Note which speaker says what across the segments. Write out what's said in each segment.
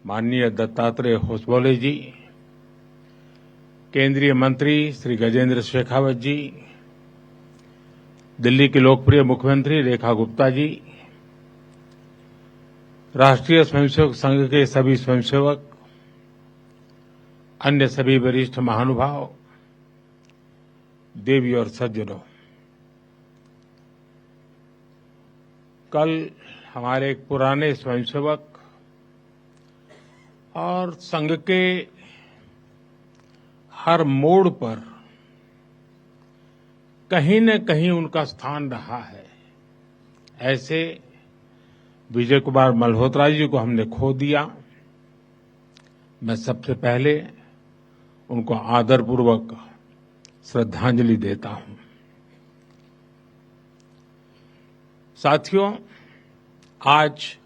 Speaker 1: माननीय दत्तात्रेय होसबोले जी, केंद्रीय मंत्री श्री गजेंद्र शेखावत जी, दिल्ली के लोकप्रिय मुख्यमंत्री रेखा गुप्ता जी, राष्ट्रीय स्वयंसेवक संघ के सभी स्वयंसेवक, अन्य सभी वरिष्ठ महानुभाव, देवी और सज्जनों, कल हमारे एक पुराने स्वयंसेवक और संघ के हर मोड़ पर कहीं न कहीं उनका स्थान रहा है, ऐसे विजय कुमार मल्होत्रा जी को हमने खो दिया। मैं सबसे पहले उनको आदरपूर्वक श्रद्धांजलि देता हूं। साथियों, आज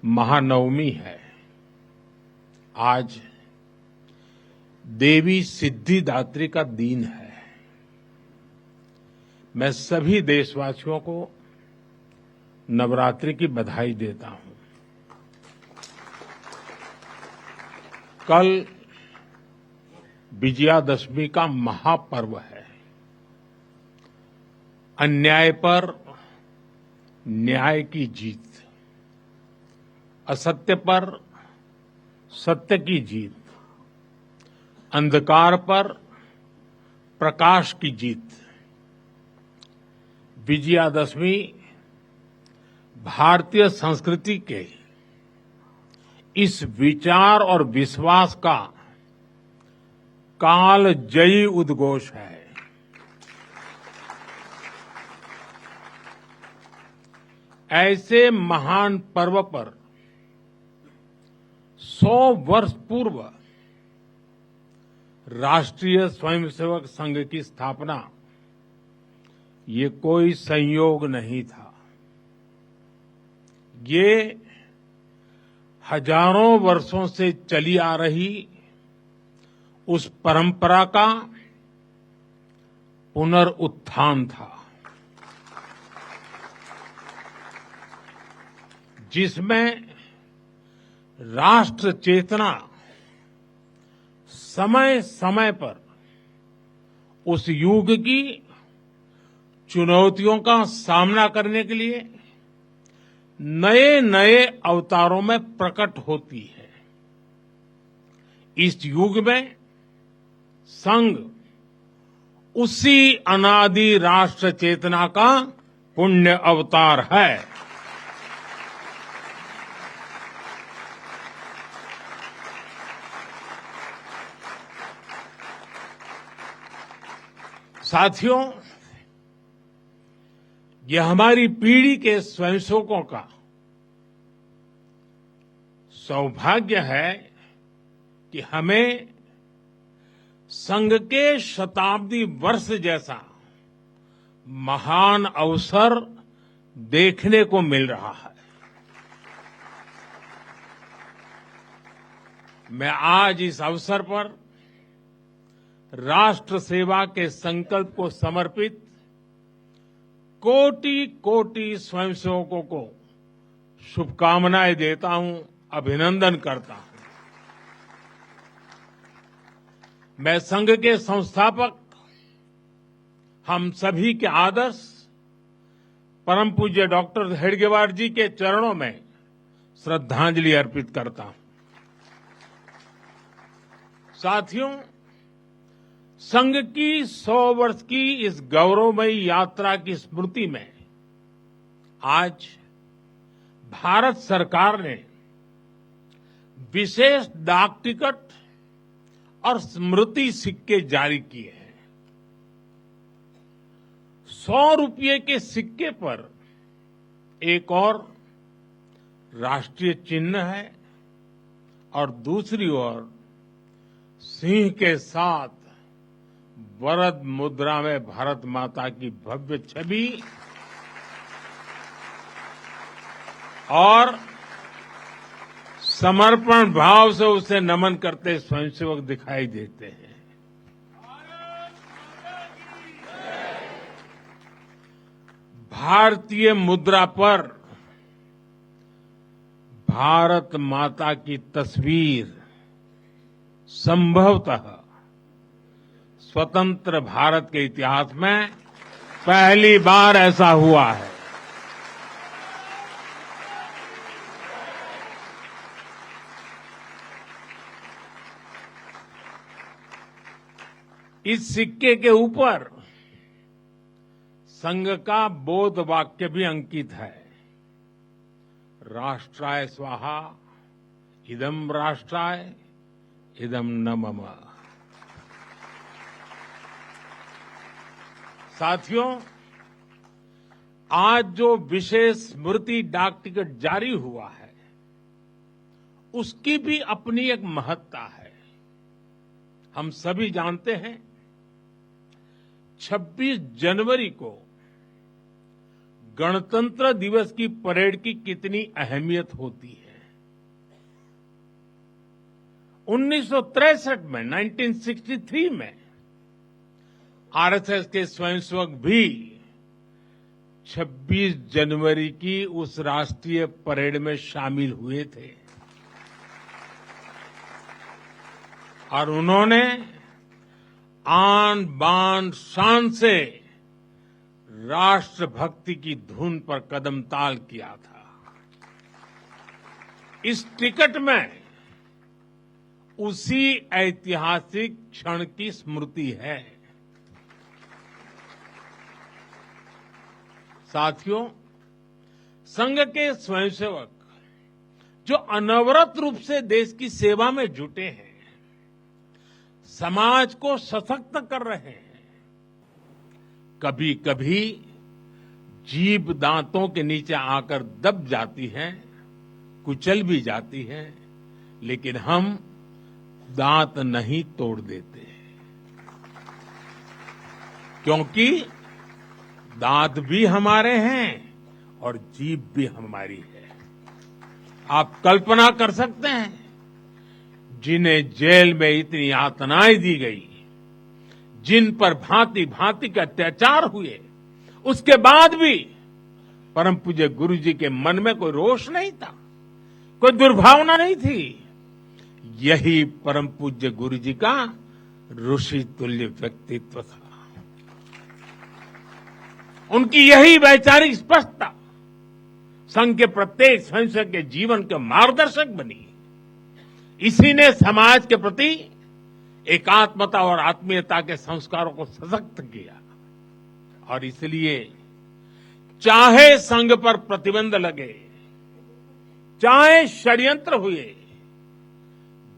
Speaker 1: महानवमी है। आज देवी सिद्धिदात्री का दिन है। मैं सभी देशवासियों को नवरात्रि की बधाई देता हूं। कल विजयादशमी का महापर्व है। अन्याय पर न्याय की जीत, असत्य पर सत्य की जीत, अंधकार पर प्रकाश की जीत। विजयादशमी भारतीय संस्कृति के इस विचार और विश्वास का कालजयी उद्घोष है। ऐसे महान पर्व पर 100 वर्ष पूर्व राष्ट्रीय स्वयंसेवक संघ की स्थापना, ये कोई संयोग नहीं था। ये हजारों वर्षों से चली आ रही उस परंपरा का पुनरुत्थान था, जिसमें राष्ट्र चेतना समय समय पर उस युग की चुनौतियों का सामना करने के लिए नए नए अवतारों में प्रकट होती है। इस युग में संघ उसी अनादि राष्ट्र चेतना का पुण्य अवतार है। साथियों, यह हमारी पीढ़ी के स्वयंसेवकों का सौभाग्य है कि हमें संघ के शताब्दी वर्ष जैसा महान अवसर देखने को मिल रहा है। मैं आज इस अवसर पर राष्ट्र सेवा के संकल्प को समर्पित कोटि कोटि स्वयंसेवकों को शुभकामनाएं देता हूं, अभिनंदन करता हूं। मैं संघ के संस्थापक, हम सभी के आदर्श परम पूज्य डॉक्टर हेडगेवार जी के चरणों में श्रद्धांजलि अर्पित करता हूं। साथियों, संघ की 100 वर्ष की इस गौरवमयी यात्रा की स्मृति में आज भारत सरकार ने विशेष डाक टिकट और स्मृति सिक्के जारी किए हैं। 100 रुपये के सिक्के पर एक और राष्ट्रीय चिन्ह है और दूसरी ओर सिंह के साथ वरद मुद्रा में भारत माता की भव्य छवि और समर्पण भाव से उसे नमन करते स्वयंसेवक दिखाई देते हैं। भारतीय मुद्रा पर भारत माता की तस्वीर संभवतः स्वतंत्र भारत के इतिहास में पहली बार ऐसा हुआ है। इस सिक्के के ऊपर संघ का बोध वाक्य भी अंकित है। राष्ट्राय स्वाहा इदं राष्ट्राय इदं न मम। साथियों, आज जो विशेष स्मृति डाक टिकट जारी हुआ है, उसकी भी अपनी एक महत्ता है। हम सभी जानते हैं 26 जनवरी को गणतंत्र दिवस की परेड की कितनी अहमियत होती है। 1963 में 1963 में आरएसएस के स्वयंसेवक भी 26 जनवरी की उस राष्ट्रीय परेड में शामिल हुए थे और उन्होंने आन बान शान से राष्ट्रभक्ति की धुन पर कदम ताल किया था। इस टिकट में उसी ऐतिहासिक क्षण की स्मृति है। साथियों, संघ के स्वयंसेवक जो अनवरत रूप से देश की सेवा में जुटे हैं, समाज को सशक्त कर रहे हैं, कभी कभी जीभ दांतों के नीचे आकर दब जाती है, कुचल भी जाती है, लेकिन हम दांत नहीं तोड़ देते, क्योंकि दांत भी हमारे हैं और जीभ भी हमारी है। आप कल्पना कर सकते हैं, जिन्हें जेल में इतनी यातनाएं दी गई, जिन पर भांति भांति के अत्याचार हुए, उसके बाद भी परम पूज्य गुरु जी के मन में कोई रोष नहीं था, कोई दुर्भावना नहीं थी। यही परम पूज्य गुरु जी का ऋषि तुल्य व्यक्तित्व था। उनकी यही वैचारिक स्पष्टता संघ के प्रत्येक स्वयंसेवक के जीवन के मार्गदर्शक बनी। इसी ने समाज के प्रति एकात्मता और आत्मीयता के संस्कारों को सशक्त किया और इसलिए चाहे संघ पर प्रतिबंध लगे, चाहे षड्यंत्र हुए,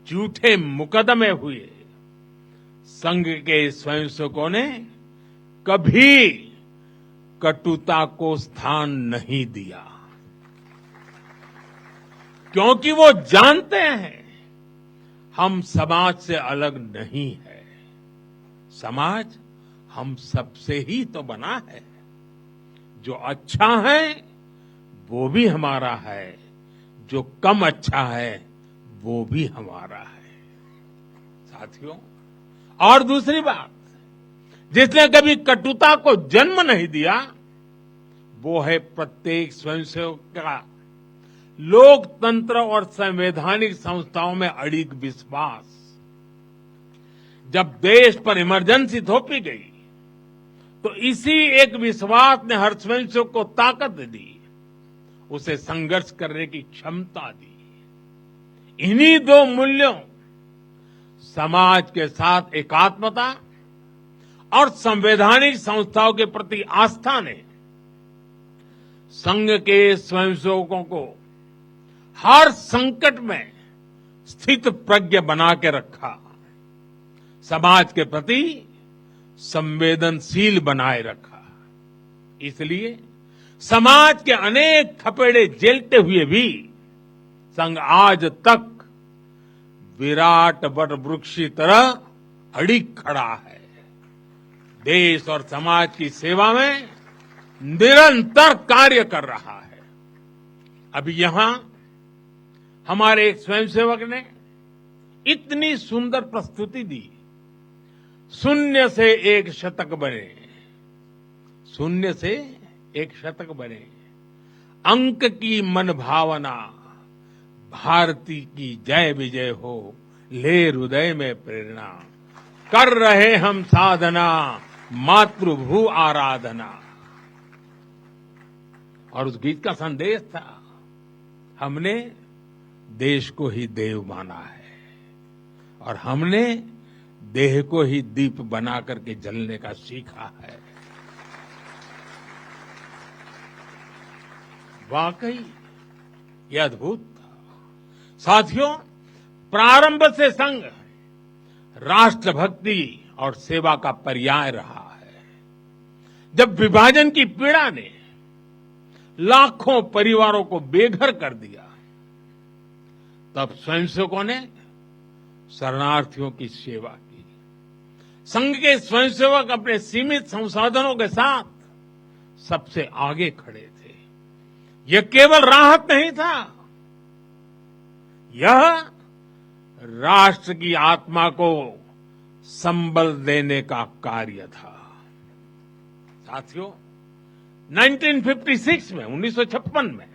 Speaker 1: झूठे मुकदमे हुए, संघ के स्वयंसेवकों ने कभी कटुता को स्थान नहीं दिया, क्योंकि वो जानते हैं हम समाज से अलग नहीं है। समाज हम सबसे ही तो बना है। जो अच्छा है वो भी हमारा है, जो कम अच्छा है वो भी हमारा है। साथियों, और दूसरी बात, जिसने कभी कटुता को जन्म नहीं दिया, वो है प्रत्येक स्वयंसेवक का लोकतंत्र और संवैधानिक संस्थाओं में अडिग विश्वास। जब देश पर इमरजेंसी थोपी गई, तो इसी एक विश्वास ने हर स्वयंसेवक को ताकत दी, उसे संघर्ष करने की क्षमता दी। इन्हीं दो मूल्यों, समाज के साथ एकात्मता और संवैधानिक संस्थाओं के प्रति आस्था ने संघ के स्वयंसेवकों को हर संकट में स्थित प्रज्ञ बना के रखा, समाज के प्रति संवेदनशील बनाए रखा। इसलिए समाज के अनेक थपेड़े झेलते हुए भी संघ आज तक विराट वट वृक्ष की तरह अडिग खड़ा है। देश और समाज की सेवा में निरंतर कार्य कर रहा है। अभी यहां हमारे एक स्वयंसेवक ने इतनी सुंदर प्रस्तुति दी, शून्य से एक शतक बने, शून्य से एक शतक बने, अंक की मन भावना, भारती की जय विजय हो, ले हृदय में प्रेरणा, कर रहे हम साधना, मातृभू आराधना। और उस गीत का संदेश था, हमने देश को ही देव माना है और हमने देह को ही दीप बना करके जलने का सीखा है। वाकई ये अद्भुत था। साथियों, प्रारंभ से संघ राष्ट्रभक्ति और सेवा का पर्याय रहा है। जब विभाजन की पीड़ा ने लाखों परिवारों को बेघर कर दिया, तब स्वयंसेवकों ने शरणार्थियों की सेवा की। संघ के स्वयंसेवक अपने सीमित संसाधनों के साथ सबसे आगे खड़े थे। यह केवल राहत नहीं था, यह राष्ट्र की आत्मा को संबल देने का कार्य था। साथियों, 1956 में 1956 में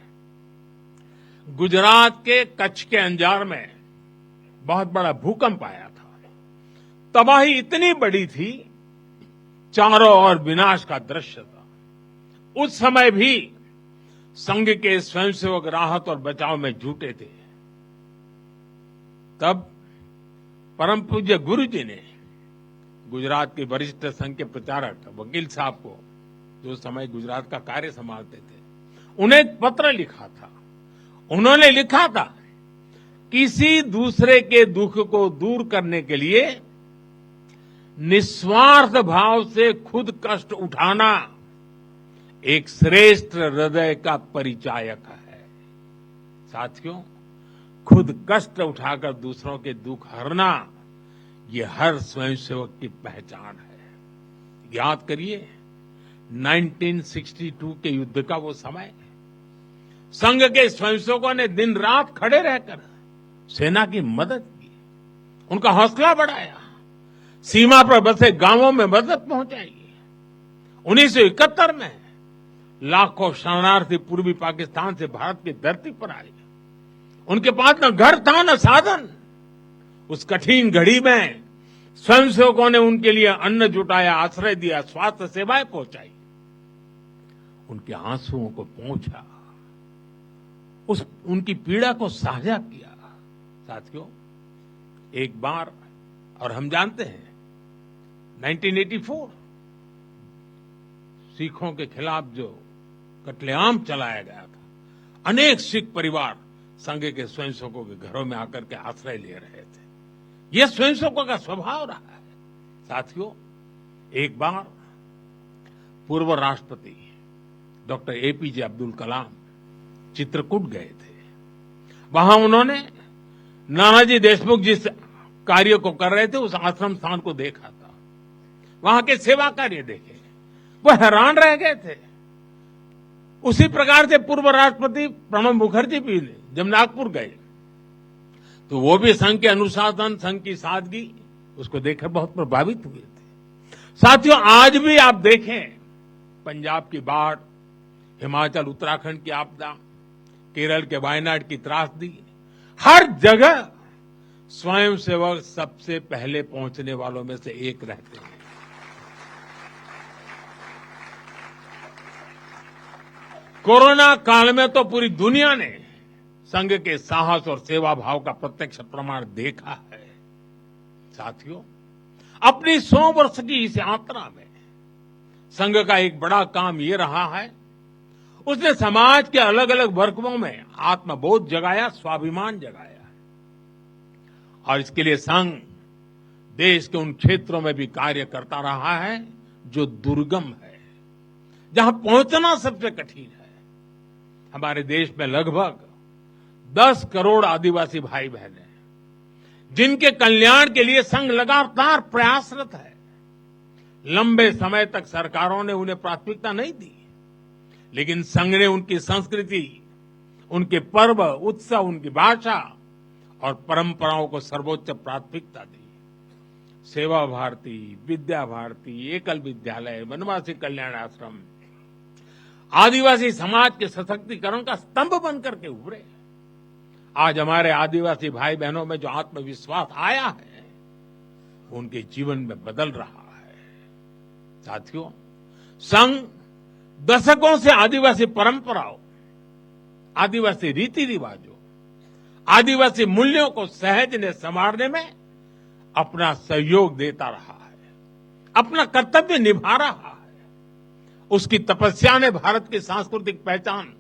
Speaker 1: गुजरात के कच्छ के अंजार में बहुत बड़ा भूकंप आया था। तबाही इतनी बड़ी थी, चारों ओर विनाश का दृश्य था। उस समय भी संघ के स्वयंसेवक राहत और बचाव में जुटे थे। तब परम पूज्य गुरु जी ने गुजरात के वरिष्ठ संघ के प्रचारक वकील साहब को, जो समय गुजरात का कार्य संभालते थे, उन्हें एक पत्र लिखा था। उन्होंने लिखा था, किसी दूसरे के दुख को दूर करने के लिए निस्वार्थ भाव से खुद कष्ट उठाना एक श्रेष्ठ हृदय का परिचायक है। साथियों, खुद कष्ट उठाकर दूसरों के दुख हरना, ये हर स्वयंसेवक की पहचान है। याद करिए 1962 के युद्ध का वो समय, संघ के स्वयंसेवकों ने दिन रात खड़े रहकर सेना की मदद की, उनका हौसला बढ़ाया, सीमा पर बसे गांवों में मदद पहुंचाई। 1971 में लाखों शरणार्थी पूर्वी पाकिस्तान से भारत की धरती पर आए। उनके पास न घर था न साधन। उस कठिन घड़ी में स्वयंसेवकों ने उनके लिए अन्न जुटाया, आश्रय दिया, स्वास्थ्य सेवाएं पहुंचाई, उनके आंसुओं को पोंछा, उनकी पीड़ा को साझा किया। साथियों, एक बार, और हम जानते हैं 1984 सिखों के खिलाफ जो कत्लेआम चलाया गया था, अनेक सिख परिवार संघ के स्वयंसेवकों के घरों में आकर के आश्रय ले रहे थे। यह स्वयंसेवकों का स्वभाव रहा है। साथियों, एक बार पूर्व राष्ट्रपति डॉक्टर एपीजे अब्दुल कलाम चित्रकूट गए थे। वहां उन्होंने नानाजी देशमुख जिस कार्य को कर रहे थे, उस आश्रम स्थान को देखा था, वहां के सेवा कार्य देखे, वो हैरान रह गए थे। उसी प्रकार से पूर्व राष्ट्रपति प्रणब मुखर्जी भी जब नागपुर गए, तो वो भी संघ के अनुशासन, संघ की सादगी, उसको देखकर बहुत प्रभावित हुए थे। साथियों, आज भी आप देखें, पंजाब की बाढ़, हिमाचल उत्तराखंड की आपदा, केरल के वायनाड की त्रासदी, हर जगह स्वयंसेवक सबसे पहले पहुंचने वालों में से एक रहते हैं। कोरोना काल में तो पूरी दुनिया ने संघ के साहस और सेवा भाव का प्रत्यक्ष प्रमाण देखा है। साथियों, अपनी 100 वर्ष की इस यात्रा में संघ का एक बड़ा काम ये रहा है, उसने समाज के अलग अलग वर्गों में आत्मबोध जगाया, स्वाभिमान जगाया। और इसके लिए संघ देश के उन क्षेत्रों में भी कार्य करता रहा है जो दुर्गम है, जहां पहुंचना सबसे कठिन है। हमारे देश में लगभग 10 करोड़ आदिवासी भाई बहन हैं, जिनके कल्याण के लिए संघ लगातार प्रयासरत है। लंबे समय तक सरकारों ने उन्हें प्राथमिकता नहीं दी, लेकिन संघ ने उनकी संस्कृति, उनके पर्व, उत्सव, उनकी भाषा और परंपराओं को सर्वोच्च प्राथमिकता दी। सेवा भारती, विद्या भारती, एकल विद्यालय, वनवासी कल्याण आश्रम आदिवासी समाज के सशक्तिकरण का स्तंभ बनकर के उभरे। आज हमारे आदिवासी भाई बहनों में जो आत्मविश्वास आया है, उनके जीवन में बदल रहा है। साथियों, संघ दशकों से आदिवासी परंपराओं, आदिवासी रीति रिवाजों, आदिवासी मूल्यों को सहजने संवारने में अपना सहयोग देता रहा है, अपना कर्तव्य निभा रहा है। उसकी तपस्या ने भारत की सांस्कृतिक पहचान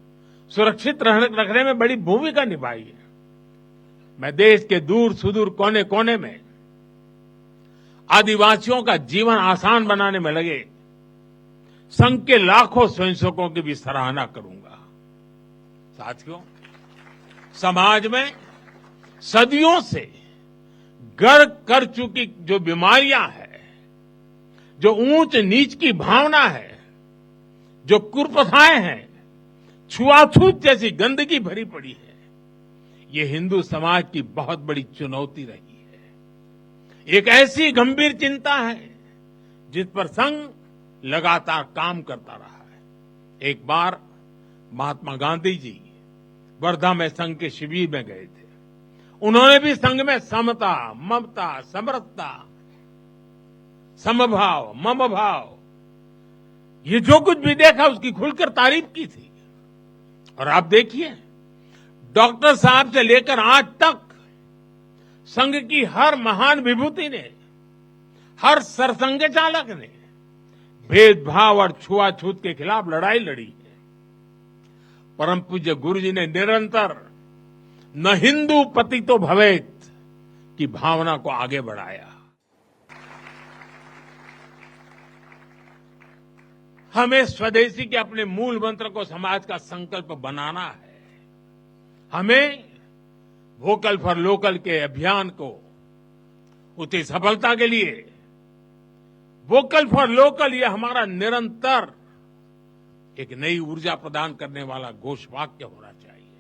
Speaker 1: सुरक्षित रखने में बड़ी भूमिका निभाई है। मैं देश के दूर सुदूर कोने कोने में आदिवासियों का जीवन आसान बनाने में लगे संघ के लाखों स्वयंसेवकों की भी सराहना करूंगा। साथियों, समाज में सदियों से गढ़ कर चुकी जो बीमारियां हैं, जो ऊंच नीच की भावना है, जो कुप्रथाएं हैं, छुआछूत जैसी गंदगी भरी पड़ी है, ये हिंदू समाज की बहुत बड़ी चुनौती रही है। एक ऐसी गंभीर चिंता है जिस पर संघ लगातार काम करता रहा है। एक बार महात्मा गांधी जी वर्धा में संघ के शिविर में गए थे। उन्होंने भी संघ में समता, ममता, समरसता, समभाव, मम भाव, ये जो कुछ भी देखा उसकी खुलकर तारीफ की थी। और आप देखिए, डॉक्टर साहब से लेकर आज तक संघ की हर महान विभूति ने, हर सरसंघ चालक ने भेदभाव और छुआछूत के खिलाफ लड़ाई लड़ी है। परम पूज्य गुरु जी ने निरंतर न हिंदू पतितो भवेत की भावना को आगे बढ़ाया। हमें स्वदेशी के अपने मूल मंत्र को समाज का संकल्प बनाना है। हमें वोकल फॉर लोकल के अभियान को उसकी सफलता के लिए वोकल फॉर लोकल ये हमारा निरंतर एक नई ऊर्जा प्रदान करने वाला घोषवाक्य होना चाहिए,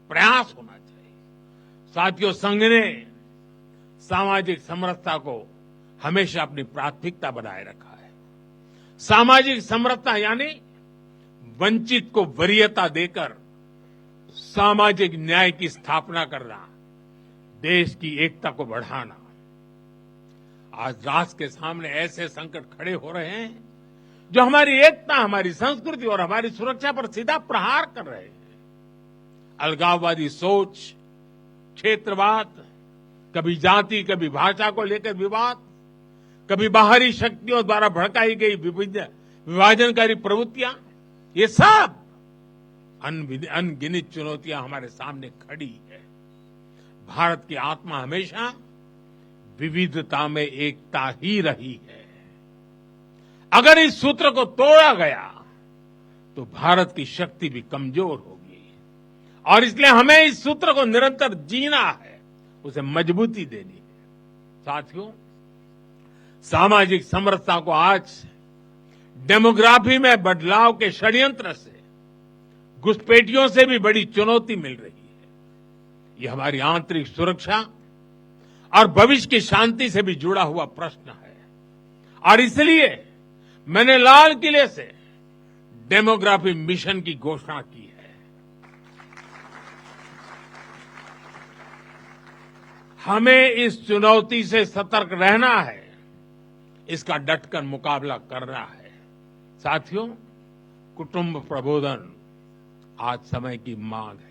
Speaker 1: प्रयास होना चाहिए। साथियों, संघ ने सामाजिक समरसता को हमेशा अपनी प्राथमिकता बनाए रखा है। सामाजिक समरसता यानी वंचित को वरीयता देकर सामाजिक न्याय की स्थापना करना, देश की एकता को बढ़ाना। आज राष्ट्र के सामने ऐसे संकट खड़े हो रहे हैं जो हमारी एकता, हमारी संस्कृति और हमारी सुरक्षा पर सीधा प्रहार कर रहे हैं। अलगाववादी सोच, क्षेत्रवाद, कभी जाति, कभी भाषा को लेकर विवाद, कभी बाहरी शक्तियों द्वारा भड़काई गई विभाजनकारी प्रवृत्तियां, ये सब अनगिनत चुनौतियां हमारे सामने खड़ी है। भारत की आत्मा हमेशा विविधता में एकता ही रही है। अगर इस सूत्र को तोड़ा गया तो भारत की शक्ति भी कमजोर होगी और इसलिए हमें इस सूत्र को निरंतर जीना है, उसे मजबूती देनी है। साथियों, सामाजिक समरसता को आज डेमोग्राफी में बदलाव के षड्यंत्र से, घुसपैठियों से भी बड़ी चुनौती मिल रही है। ये हमारी आंतरिक सुरक्षा और भविष्य की शांति से भी जुड़ा हुआ प्रश्न है और इसलिए मैंने लाल किले से डेमोग्राफी मिशन की घोषणा की है। हमें इस चुनौती से सतर्क रहना है, इसका डटकर मुकाबला करना है। साथियों, कुटुंब प्रबोधन आज समय की मांग है।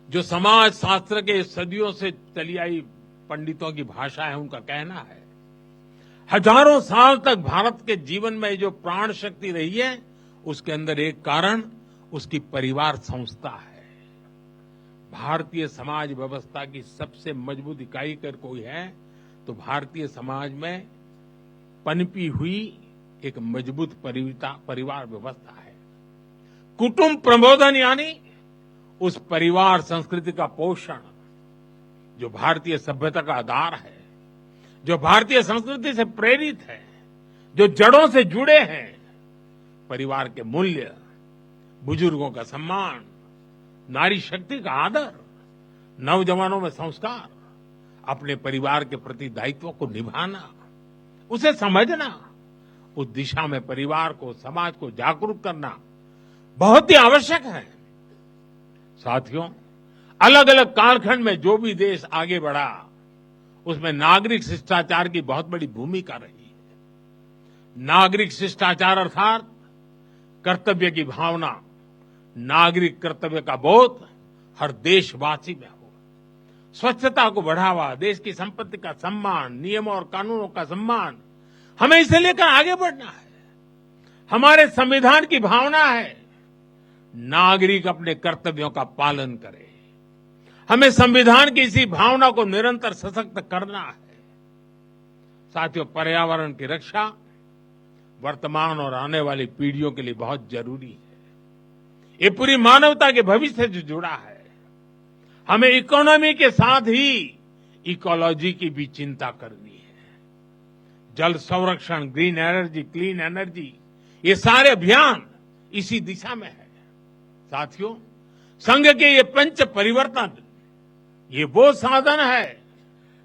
Speaker 1: जो समाज शास्त्र के सदियों से चली आई पंडितों की भाषा है, उनका कहना है, हजारों साल तक भारत के जीवन में जो प्राण शक्ति रही है, उसके अंदर एक कारण उसकी परिवार संस्था है। भारतीय समाज व्यवस्था की सबसे मजबूत इकाई अगर कोई है तो भारतीय समाज में पनपी हुई एक मजबूत परिवार व्यवस्था है। कुटुंब प्रबोधन यानी उस परिवार संस्कृति का पोषण जो भारतीय सभ्यता का आधार है, जो भारतीय संस्कृति से प्रेरित है, जो जड़ों से जुड़े हैं। परिवार के मूल्य, बुजुर्गों का सम्मान, नारी शक्ति का आदर, नौजवानों में संस्कार, अपने परिवार के प्रति दायित्व को निभाना, उसे समझना, उस दिशा में परिवार को, समाज को जागरूक करना बहुत ही आवश्यक है। साथियों, अलग अलग कालखंड में जो भी देश आगे बढ़ा, उसमें नागरिक शिष्टाचार की बहुत बड़ी भूमिका रही है। नागरिक शिष्टाचार अर्थात कर्तव्य की भावना, नागरिक कर्तव्य का बोध हर देशवासी में हो। स्वच्छता को बढ़ावा, देश की संपत्ति का सम्मान, नियमों और कानूनों का सम्मान, हमें इसे लेकर आगे बढ़ना है। हमारे संविधान की भावना है नागरिक अपने कर्तव्यों का पालन करे। हमें संविधान की इसी भावना को निरंतर सशक्त करना है। साथियों, पर्यावरण की रक्षा वर्तमान और आने वाली पीढ़ियों के लिए बहुत जरूरी है। ये पूरी मानवता के भविष्य से जुड़ा है। हमें इकोनॉमी के साथ ही इकोलॉजी की भी चिंता करनी है। जल संरक्षण, ग्रीन एनर्जी, क्लीन एनर्जी, ये सारे अभियान इसी दिशा में है। साथियों, संघ के ये पंच परिवर्तन, ये वो साधन है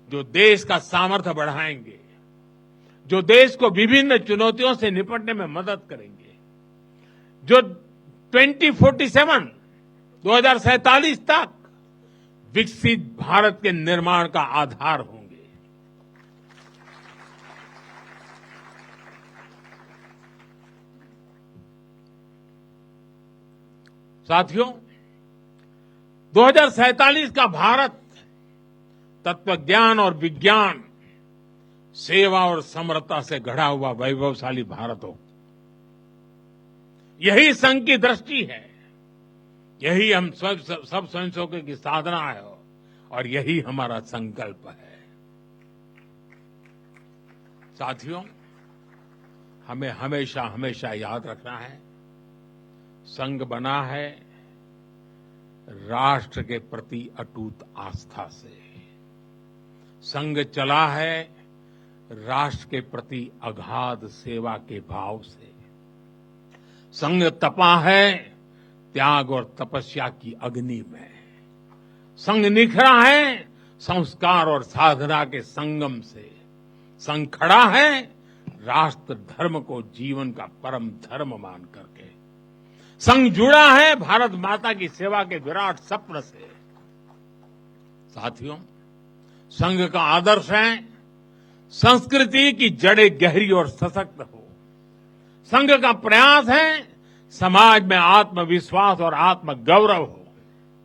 Speaker 1: जो देश का सामर्थ्य बढ़ाएंगे, जो देश को विभिन्न चुनौतियों से निपटने में मदद करेंगे, जो 2047 तक विकसित भारत के निर्माण का आधार होंगे। साथियों, 2047 का भारत तत्वज्ञान और विज्ञान, सेवा और समरसता से गढ़ा हुआ वैभवशाली भारत हो। यही संघ की दृष्टि है, यही हम सब स्वयंसेवकों की साधना है और यही हमारा संकल्प है। साथियों, हमें हमेशा हमेशा याद रखना है, संघ बना है राष्ट्र के प्रति अटूट आस्था से। संघ चला है राष्ट्र के प्रति अगाध सेवा के भाव से। संघ तपा है त्याग और तपस्या की अग्नि में। संघ निखरा है संस्कार और साधना के संगम से। संघ खड़ा है राष्ट्र धर्म को जीवन का परम धर्म मान करके। संघ जुड़ा है भारत माता की सेवा के विराट स्वप्न से। साथियों, संघ का आदर्श है संस्कृति की जड़ें गहरी और सशक्त हो। संघ का प्रयास है समाज में आत्मविश्वास और आत्मगौरव हो।